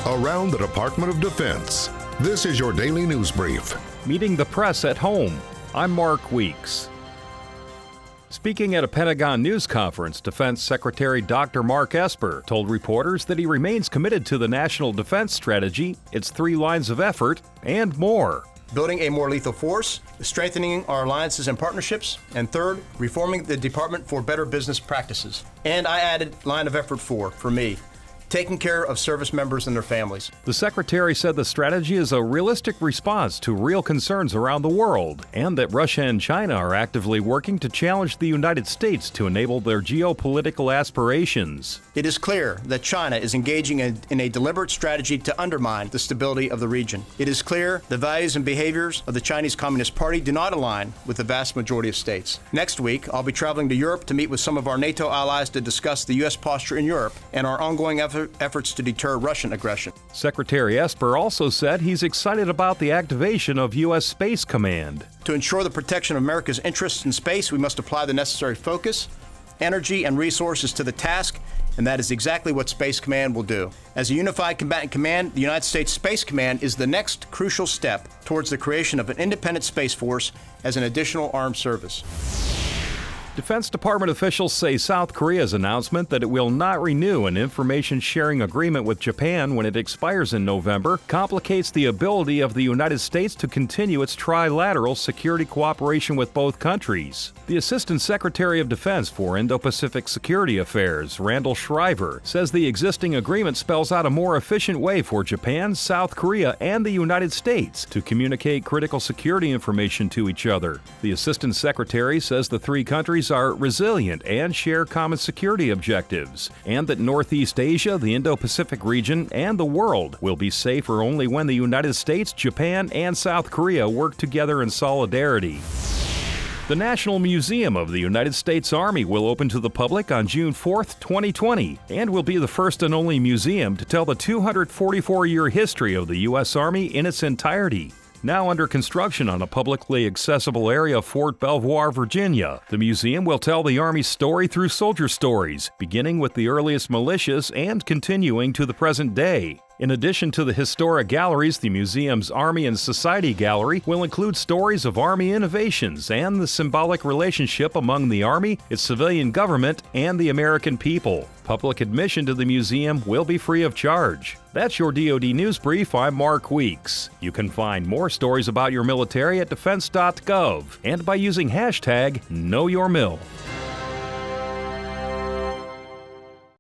around the Department of Defense. This is your daily news brief. Meeting the press at home. I'm Mark Weeks. Speaking at a Pentagon news conference, Defense Secretary Dr. Mark Esper told reporters that he remains committed to the National Defense Strategy, its 3 lines of effort, and more. Building a more lethal force, strengthening our alliances and partnerships, and third, reforming the department for better business practices. And I added line of effort 4 for me, taking care of service members and their families. The Secretary said the strategy is a realistic response to real concerns around the world, and that Russia and China are actively working to challenge the United States to enable their geopolitical aspirations. It is clear that China is engaging in a deliberate strategy to undermine the stability of the region. It is clear the values and behaviors of the Chinese Communist Party do not align with the vast majority of states. Next week, I'll be traveling to Europe to meet with some of our NATO allies to discuss the U.S. posture in Europe and our ongoing efforts to deter Russian aggression. Secretary Esper also said he's excited about the activation of U.S. Space Command. To ensure the protection of America's interests in space, we must apply the necessary focus, energy, and resources to the task, and that is exactly what Space Command will do. As a unified combatant command, the United States Space Command is the next crucial step towards the creation of an independent Space Force as an additional armed service. Defense Department officials say South Korea's announcement that it will not renew an information sharing agreement with Japan when it expires in November complicates the ability of the United States to continue its trilateral security cooperation with both countries. The Assistant Secretary of Defense for Indo-Pacific Security Affairs, Randall Shriver, says the existing agreement spells out a more efficient way for Japan, South Korea, and the United States to communicate critical security information to each other. The Assistant Secretary says the 3 countries are resilient and share common security objectives, and that Northeast Asia, the Indo-Pacific region, and the world will be safer only when the United States, Japan, and South Korea work together in solidarity. The National Museum of the United States Army will open to the public on June 4, 2020, and will be the first and only museum to tell the 244-year history of the U.S. Army in its entirety. Now under construction on a publicly accessible area of Fort Belvoir, Virginia, the museum will tell the Army's story through soldier stories, beginning with the earliest militias and continuing to the present day. In addition to the historic galleries, the museum's Army and Society Gallery will include stories of Army innovations and the symbolic relationship among the Army, its civilian government, and the American people. Public admission to the museum will be free of charge. That's your DoD News Brief. I'm Mark Weeks. You can find more stories about your military at defense.gov and by using hashtag KnowYourMil.